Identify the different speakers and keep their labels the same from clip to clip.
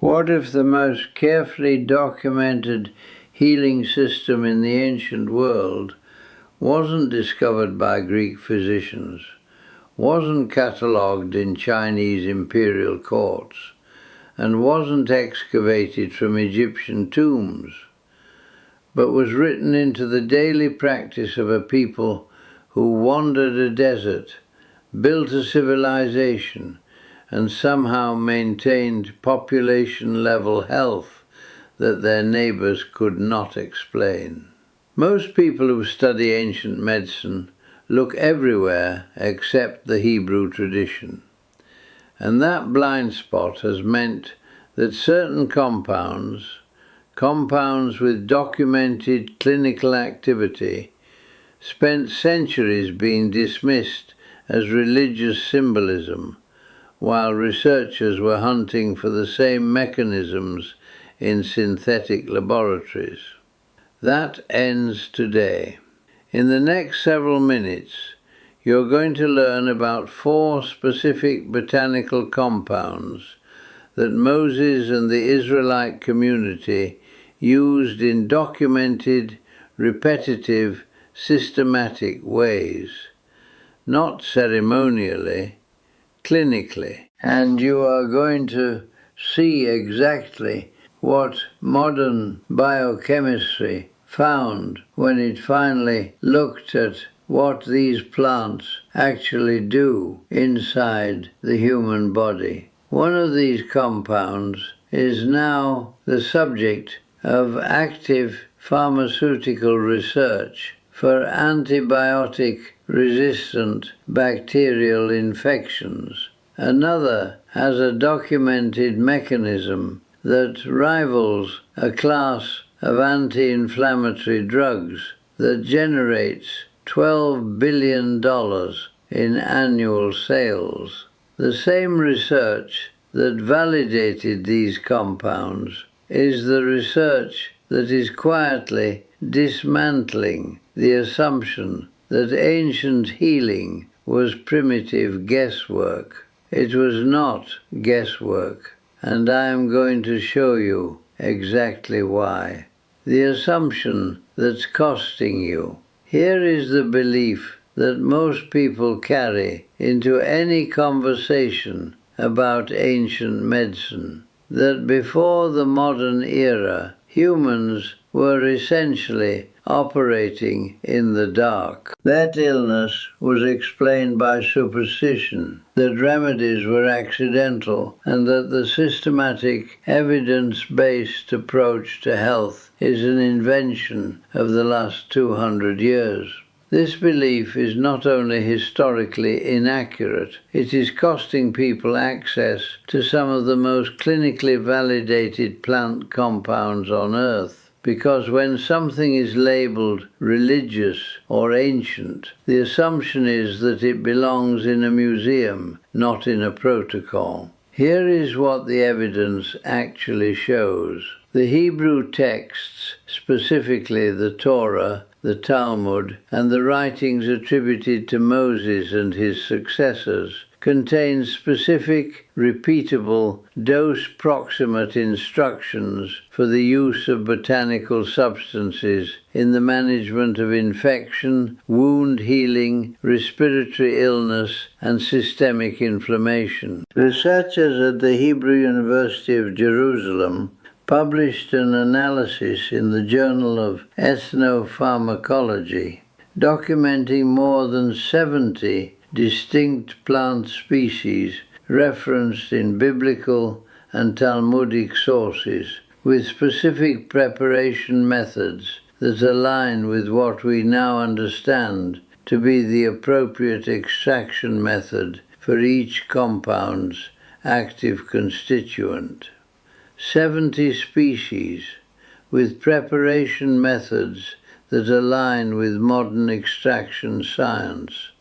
Speaker 1: What if the most carefully documented healing system in the ancient world wasn't discovered by Greek physicians, wasn't catalogued in Chinese imperial courts, and wasn't excavated from Egyptian tombs, but was written into the daily practice of a people who wandered a desert, built a civilization, and somehow maintained population-level health that their neighbors could not explain? Most people who study ancient medicine look everywhere except the Hebrew tradition. And that blind spot has meant that certain compounds with documented clinical activity, spent centuries being dismissed as religious symbolism, while researchers were hunting for the same mechanisms in synthetic laboratories. That ends today. In the next several minutes, you're going to learn about 4 specific botanical compounds that Moses and the Israelite community used in documented, repetitive, systematic ways, not ceremonially, clinically. And you are going to see exactly what modern biochemistry found when it finally looked at what these plants actually do inside the human body. One of these compounds is now the subject of active pharmaceutical research for antibiotic-resistant bacterial infections. Another has a documented mechanism that rivals a class of anti-inflammatory drugs that generates $12 billion in annual sales. The same research that validated these compounds is the research that is quietly dismantling the assumption that ancient healing was primitive guesswork. It was not guesswork, and I am going to show you exactly why. The assumption that's costing you. Here is the belief that most people carry into any conversation about ancient medicine, that before the modern era, humans were essentially operating in the dark. That illness was explained by superstition, that remedies were accidental, and that the systematic, evidence-based approach to health is an invention of the last 200 years. This belief is not only historically inaccurate, it is costing people access to some of the most clinically validated plant compounds on Earth. Because when something is labeled religious or ancient, the assumption is that it belongs in a museum, not in a protocol. Here is what the evidence actually shows. The Hebrew texts, specifically the Torah, the Talmud, and the writings attributed to Moses and his successors, contain specific, repeatable, dose-proximate instructions for the use of botanical substances in the management of infection, wound healing, respiratory illness, and systemic inflammation. Researchers at the Hebrew University of Jerusalem published an analysis in the Journal of Ethnopharmacology, documenting more than 70 distinct plant species referenced in biblical and Talmudic sources, with specific preparation methods that align with what we now understand to be the appropriate extraction method for each compound's active constituent. 70 species, with preparation methods that align with modern extraction science.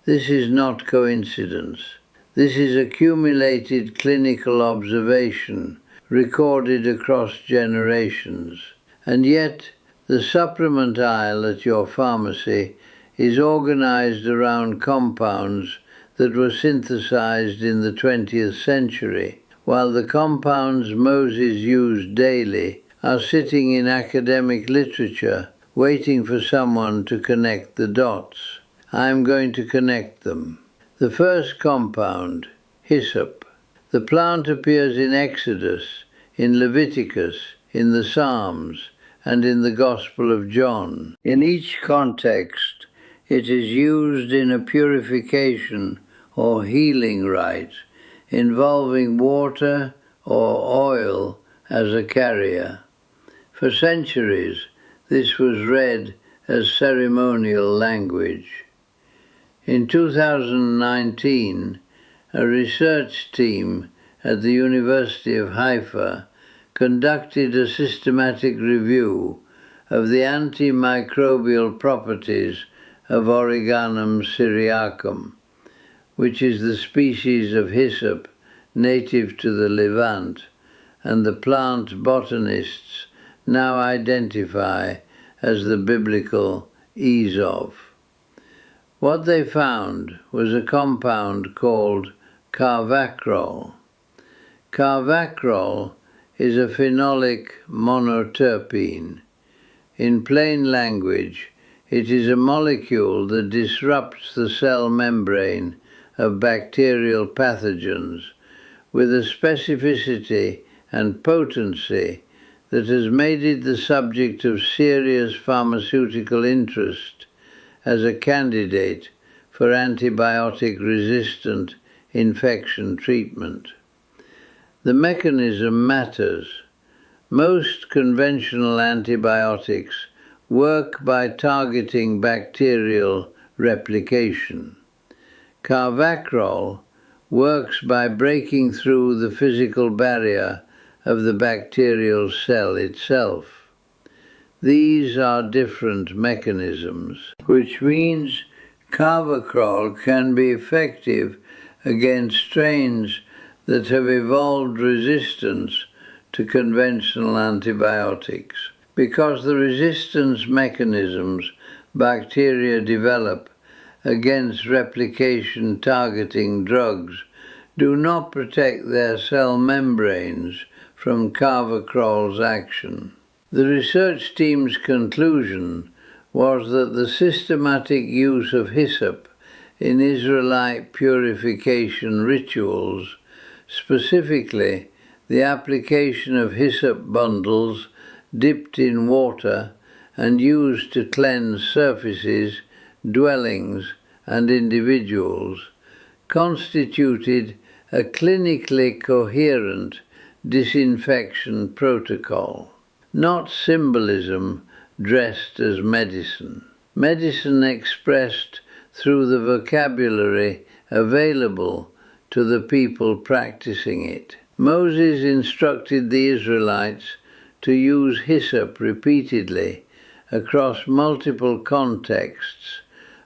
Speaker 1: This is not coincidence. This is accumulated clinical observation, recorded across generations. And yet, the supplement aisle at your pharmacy is organized around compounds that were synthesized in the 20th century, while the compounds Moses used daily are sitting in academic literature, waiting for someone to connect the dots. I'm going to connect them. The first compound, hyssop. The plant appears in Exodus, in Leviticus, in the Psalms, and in the Gospel of John. In each context, it is used in a purification or healing rite involving water or oil as a carrier. For centuries, this was read as ceremonial language. In 2019, a research team at the University of Haifa conducted a systematic review of the antimicrobial properties of Origanum syriacum, which is the species of hyssop native to the Levant, and the plant botanists now identify as the biblical ease of. What they found was a compound called carvacrol. Carvacrol is a phenolic monoterpene. In plain language, it is a molecule that disrupts the cell membrane of bacterial pathogens with a specificity and potency that has made it the subject of serious pharmaceutical interest as a candidate for antibiotic-resistant infection treatment. The mechanism matters. Most conventional antibiotics work by targeting bacterial replication. Carvacrol works by breaking through the physical barrier of the bacterial cell itself. These are different mechanisms, which means carvacrol can be effective against strains that have evolved resistance to conventional antibiotics. Because the resistance mechanisms bacteria develop against replication-targeting drugs do not protect their cell membranes from carvacrol's action. The research team's conclusion was that the systematic use of hyssop in Israelite purification rituals, specifically the application of hyssop bundles dipped in water and used to cleanse surfaces, dwellings, and individuals, constituted a clinically coherent disinfection protocol, not symbolism dressed as medicine. Medicine expressed through the vocabulary available to the people practicing it. Moses instructed the Israelites to use hyssop repeatedly across multiple contexts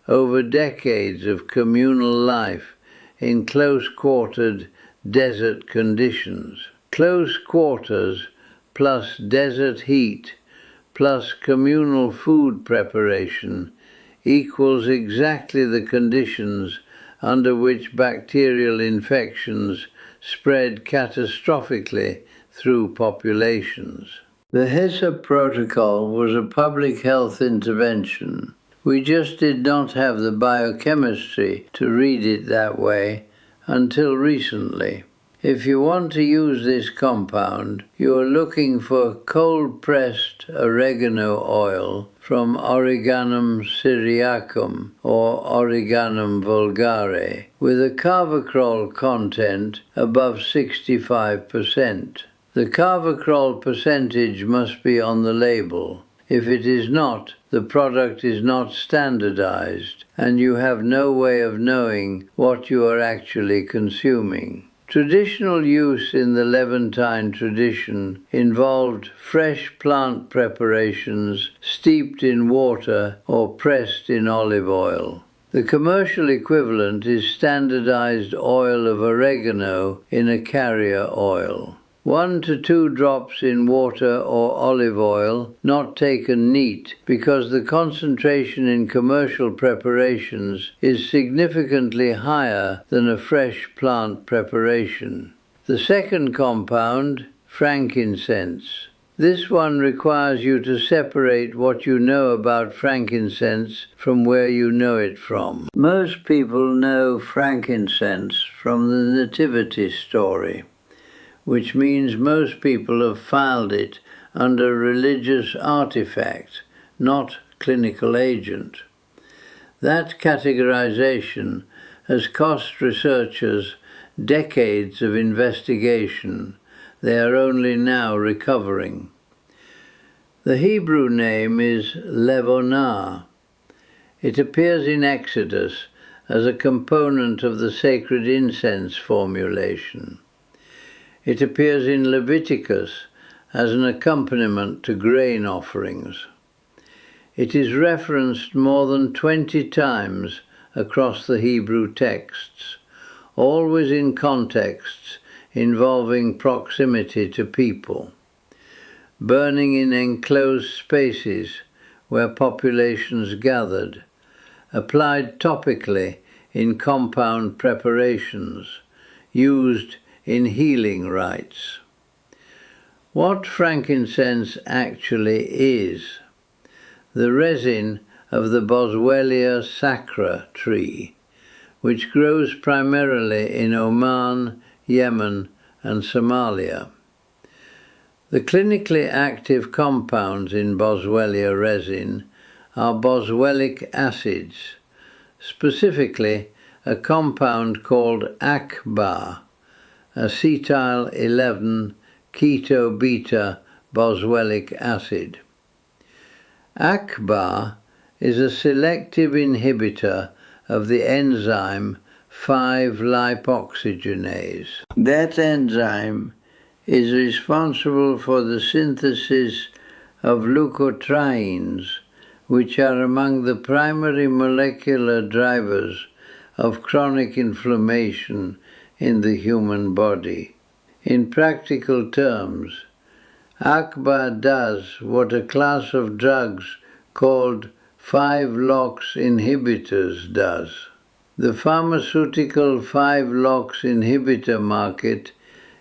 Speaker 1: over decades of communal life in close-quartered desert conditions. Close quarters plus desert heat plus communal food preparation equals exactly the conditions under which bacterial infections spread catastrophically through populations. The hyssop protocol was a public health intervention. We just did not have the biochemistry to read it that way until recently. If you want to use this compound, you are looking for cold-pressed oregano oil from Origanum syriacum or Origanum vulgare with a carvacrol content above 65%. The carvacrol percentage must be on the label. If it is not, the product is not standardized, and you have no way of knowing what you are actually consuming. Traditional use in the Levantine tradition involved fresh plant preparations steeped in water or pressed in olive oil. The commercial equivalent is standardized oil of oregano in a carrier oil. 1 to 2 drops in water or olive oil, not taken neat, because the concentration in commercial preparations is significantly higher than a fresh plant preparation. The second compound, frankincense. This one requires you to separate what you know about frankincense from where you know it from. Most people know frankincense from the nativity story, which means most people have filed it under religious artifact, not clinical agent. That categorization has cost researchers decades of investigation. They are only now recovering. The Hebrew name is levonah. It appears in Exodus as a component of the sacred incense formulation. It appears in Leviticus as an accompaniment to grain offerings. It is referenced more than 20 times across the Hebrew texts, always in contexts involving proximity to people, burning in enclosed spaces where populations gathered, applied topically in compound preparations, used in healing rites. What frankincense actually is? The resin of the Boswellia sacra tree, which grows primarily in Oman, Yemen, and Somalia. The clinically active compounds in Boswellia resin are boswellic acids, specifically a compound called AKBA, acetyl 11 keto beta boswellic acid. AKBA is a selective inhibitor of the enzyme 5-lipoxygenase. That enzyme is responsible for the synthesis of leukotrienes, which are among the primary molecular drivers of chronic inflammation in the human body. In practical terms, AKBA does what a class of drugs called 5-LOX inhibitors does. The pharmaceutical 5-LOX inhibitor market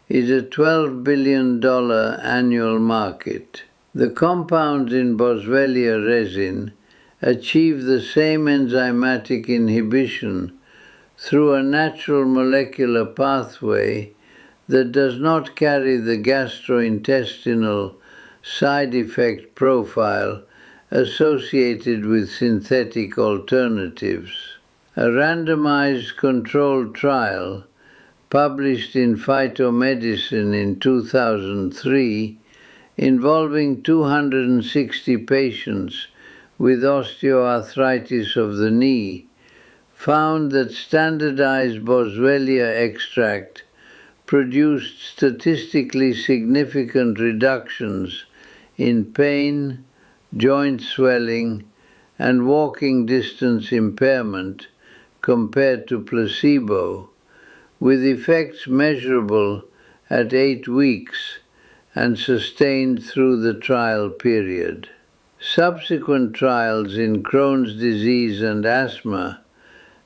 Speaker 1: is a $12 billion annual market. The compounds in Boswellia resin achieve the same enzymatic inhibition through a natural molecular pathway that does not carry the gastrointestinal side effect profile associated with synthetic alternatives. A randomized controlled trial published in Phytomedicine in 2003 involving 260 patients with osteoarthritis of the knee found that standardized Boswellia extract produced statistically significant reductions in pain, joint swelling, and walking distance impairment compared to placebo, with effects measurable at 8 weeks and sustained through the trial period. Subsequent trials in Crohn's disease and asthma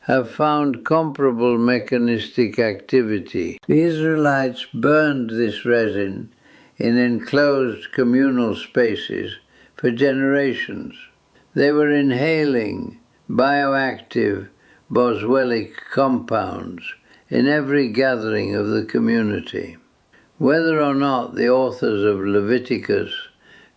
Speaker 1: have found comparable mechanistic activity. The Israelites burned this resin in enclosed communal spaces for generations. They were inhaling bioactive boswellic compounds in every gathering of the community. Whether or not the authors of Leviticus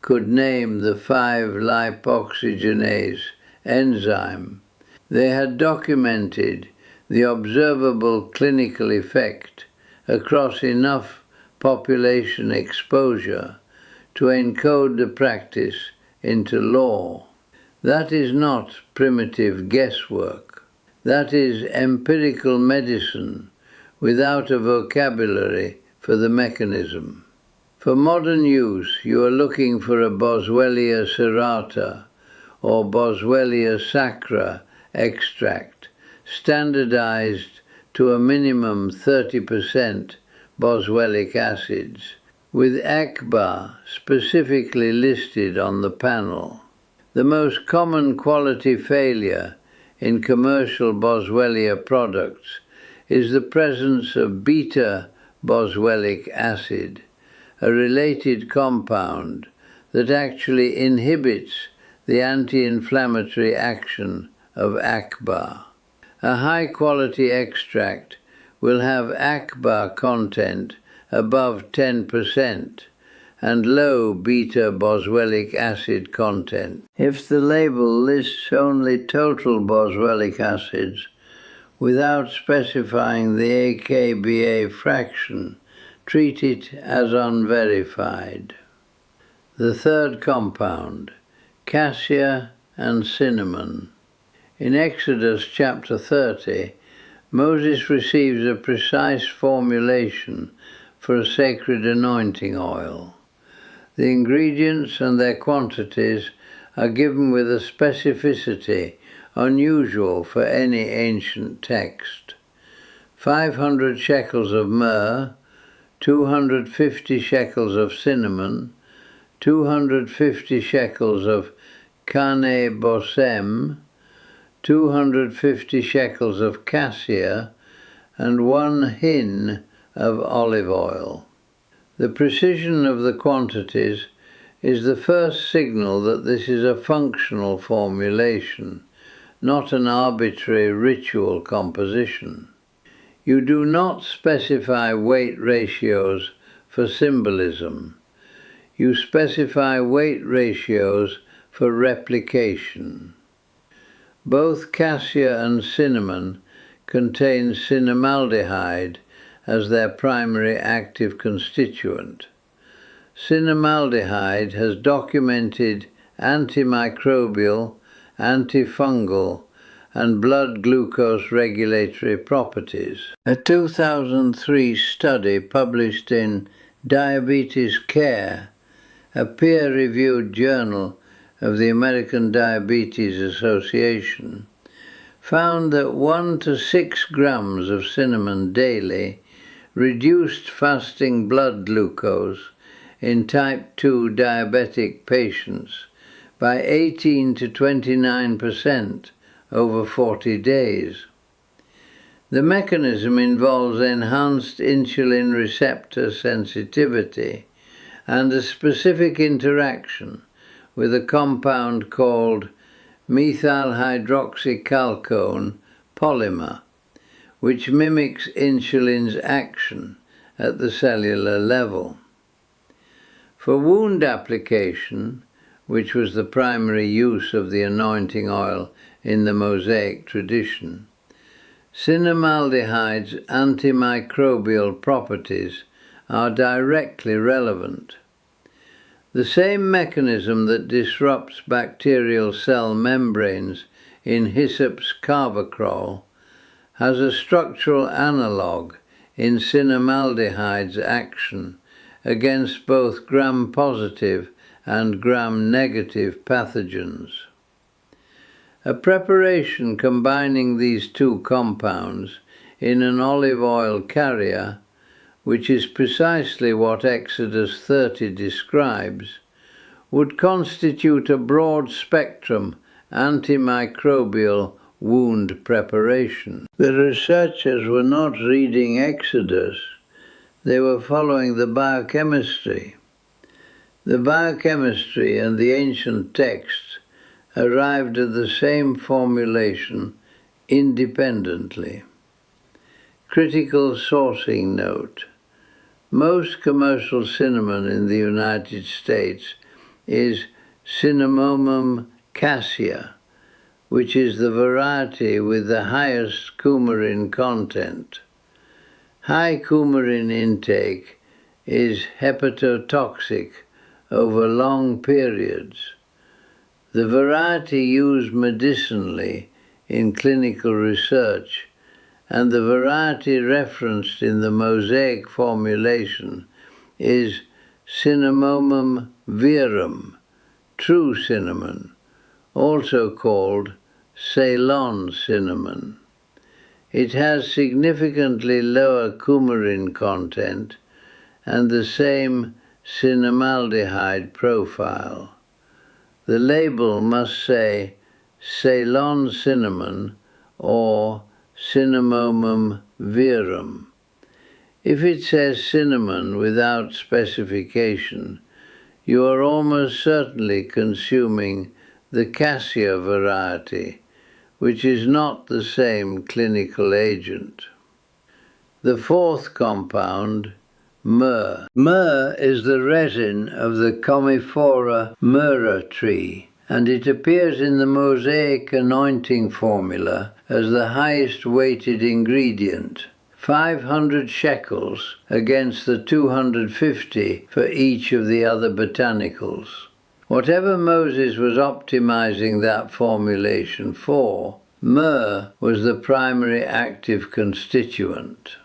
Speaker 1: could name the 5-lipoxygenase enzyme, they had documented the observable clinical effect across enough population exposure to encode the practice into law. That is not primitive guesswork. That is empirical medicine without a vocabulary for the mechanism. For modern use, you are looking for a Boswellia serrata or Boswellia sacra extract, standardized to a minimum 30% boswellic acids, with AKBA specifically listed on the panel. The most common quality failure in commercial Boswellia products is the presence of beta boswellic acid, a related compound that actually inhibits the anti-inflammatory action of AKBA. A high-quality extract will have AKBA content above 10% and low beta-boswellic acid content. If the label lists only total boswellic acids without specifying the AKBA fraction, treat it as unverified. The third compound, cassia and cinnamon. In Exodus chapter 30, Moses receives a precise formulation for a sacred anointing oil. The ingredients and their quantities are given with a specificity unusual for any ancient text. 500 shekels of myrrh, 250 shekels of cinnamon, 250 shekels of cane bosem, 250 shekels of cassia, and 1 hin of olive oil. The precision of the quantities is the first signal that this is a functional formulation, not an arbitrary ritual composition. You do not specify weight ratios for symbolism. You specify weight ratios for replication. Both cassia and cinnamon contain cinnamaldehyde as their primary active constituent. Cinnamaldehyde has documented antimicrobial, antifungal, and blood glucose regulatory properties. A 2003 study published in Diabetes Care, a peer-reviewed journal of the American Diabetes Association, found that 1 to 6 grams of cinnamon daily reduced fasting blood glucose in type 2 diabetic patients by 18 to 29% over 40 days. The mechanism involves enhanced insulin receptor sensitivity and a specific interaction with a compound called methylhydroxychalcone polymer, which mimics insulin's action at the cellular level. For wound application, which was the primary use of the anointing oil in the Mosaic tradition, cinnamaldehyde's antimicrobial properties are directly relevant. The same mechanism that disrupts bacterial cell membranes in hyssop's carvacrol has a structural analogue in cinnamaldehyde's action against both gram-positive and gram-negative pathogens. A preparation combining these two compounds in an olive oil carrier, which is precisely what Exodus 30 describes, would constitute a broad-spectrum antimicrobial wound preparation. The researchers were not reading Exodus, they were following the biochemistry. The biochemistry and the ancient texts arrived at the same formulation independently. Critical sourcing note. Most commercial cinnamon in the United States is Cinnamomum cassia, which is the variety with the highest coumarin content. High coumarin intake is hepatotoxic over long periods. The variety used medicinally in clinical research and the variety referenced in the Mosaic formulation is Cinnamomum verum, true cinnamon, also called Ceylon cinnamon. It has significantly lower coumarin content and the same cinnamaldehyde profile. The label must say Ceylon cinnamon or Cinnamomum verum. If it says cinnamon without specification, you are almost certainly consuming the cassia variety, which is not the same clinical agent. The fourth compound, myrrh. Myrrh is the resin of the Commiphora myrrh tree, and it appears in the Mosaic anointing formula as the highest weighted ingredient, 500 shekels against the 250 for each of the other botanicals. Whatever Moses was optimizing that formulation for, myrrh was the primary active constituent.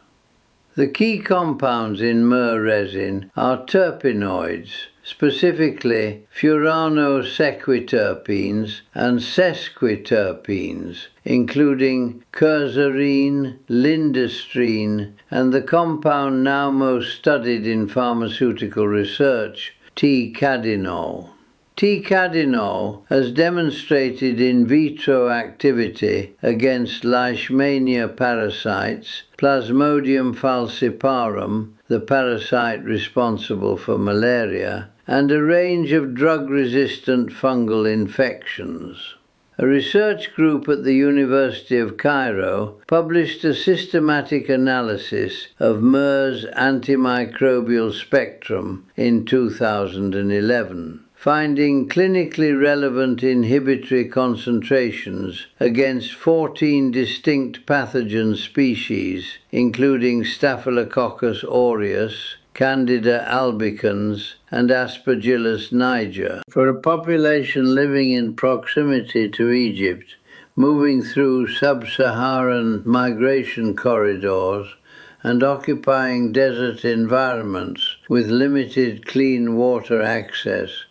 Speaker 1: The key compounds in myrrh resin are terpenoids, specifically furanosequiterpenes and sesquiterpenes, including cursarine, lindestrine, and the compound now most studied in pharmaceutical research, T-cadinol. T-cadinol has demonstrated in vitro activity against Leishmania parasites, Plasmodium falciparum, the parasite responsible for malaria, and a range of drug-resistant fungal infections. A research group at the University of Cairo published a systematic analysis of myrrh's antimicrobial spectrum in 2011. Finding clinically relevant inhibitory concentrations against 14 distinct pathogen species, including Staphylococcus aureus, Candida albicans, and Aspergillus niger. For a population living in proximity to Egypt, moving through sub-Saharan migration corridors, and occupying desert environments with limited clean water access,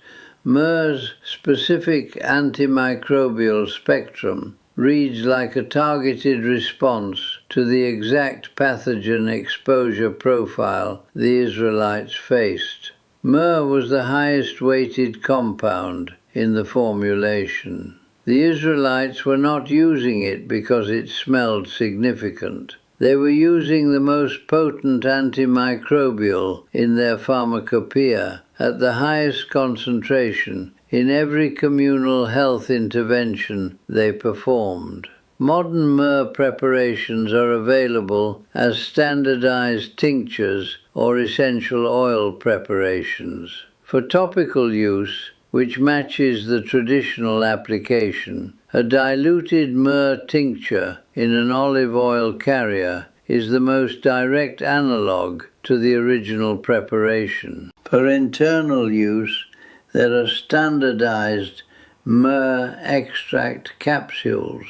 Speaker 1: myrrh's specific antimicrobial spectrum reads like a targeted response to the exact pathogen exposure profile the Israelites faced. Myrrh was the highest weighted compound in the formulation. The Israelites were not using it because it smelled significant. They were using the most potent antimicrobial in their pharmacopoeia at the highest concentration in every communal health intervention they performed. Modern myrrh preparations are available as standardized tinctures or essential oil preparations. For topical use, which matches the traditional application, a diluted myrrh tincture in an olive oil carrier is the most direct analog to the original preparation. For internal use, there are standardized myrrh extract capsules,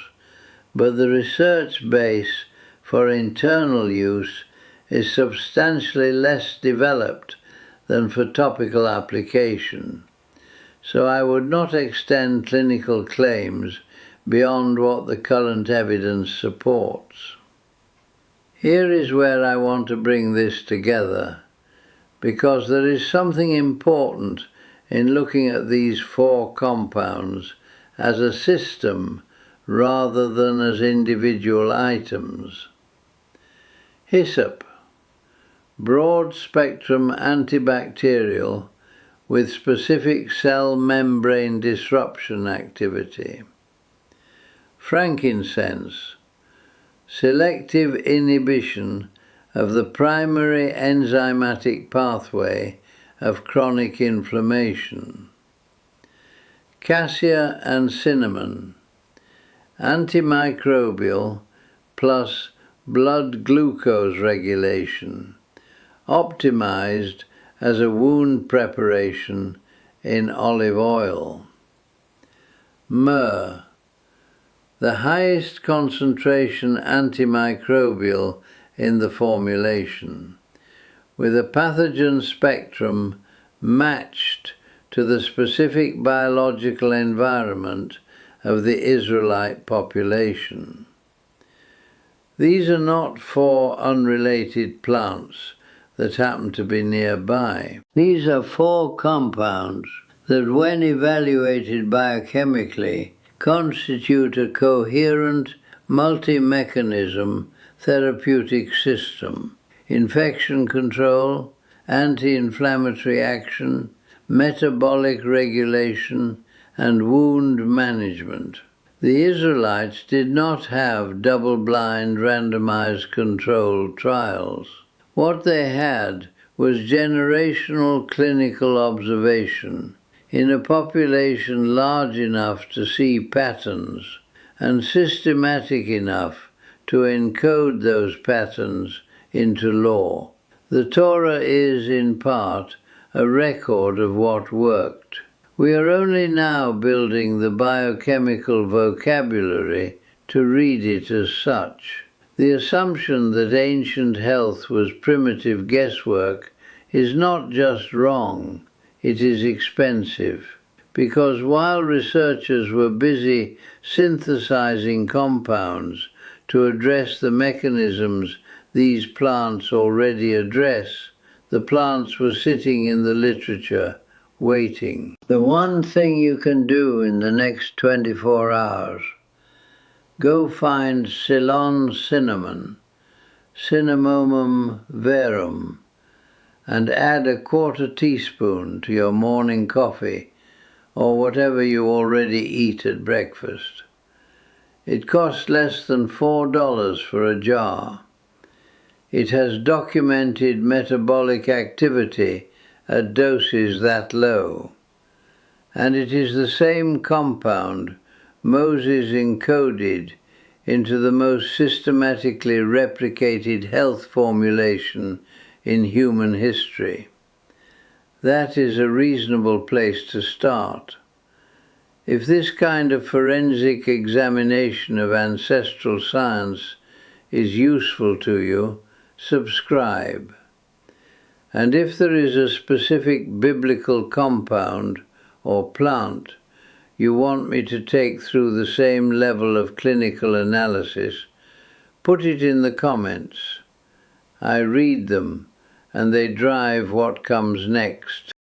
Speaker 1: but the research base for internal use is substantially less developed than for topical application. So I would not extend clinical claims beyond what the current evidence supports. Here is where I want to bring this together, because there is something important in looking at these four compounds as a system rather than as individual items. Hyssop, broad-spectrum antibacterial with specific cell membrane disruption activity. Frankincense, selective inhibition of the primary enzymatic pathway of chronic inflammation. Cassia and cinnamon, antimicrobial plus blood glucose regulation, optimized as a wound preparation in olive oil. Myrrh, the highest concentration antimicrobial in the formulation, with a pathogen spectrum matched to the specific biological environment of the Israelite population. These are not four unrelated plants that happen to be nearby. These are four compounds that, when evaluated biochemically, constitute a coherent, multi-mechanism therapeutic system. infection control, anti-inflammatory action, metabolic regulation, and wound management. The Israelites did not have double-blind randomized controlled trials. What they had was generational clinical observation in a population large enough to see patterns and systematic enough to encode those patterns into law. The Torah is, in part, a record of what worked. We are only now building the biochemical vocabulary to read it as such. The assumption that ancient health was primitive guesswork is not just wrong, it is expensive. Because while researchers were busy synthesizing compounds to address the mechanisms these plants already address, the plants were sitting in the literature, waiting. The one thing you can do in the next 24 hours, go find Ceylon cinnamon, Cinnamomum verum, and add a quarter teaspoon to your morning coffee or whatever you already eat at breakfast. It costs less than $4 for a jar. It has documented metabolic activity at doses that low, and it is the same compound Moses encoded into the most systematically replicated health formulation in human history. That is a reasonable place to start. If this kind of forensic examination of ancestral science is useful to you, subscribe. And if there is a specific biblical compound or plant you want me to take through the same level of clinical analysis, put it in the comments. I read them, and they drive what comes next.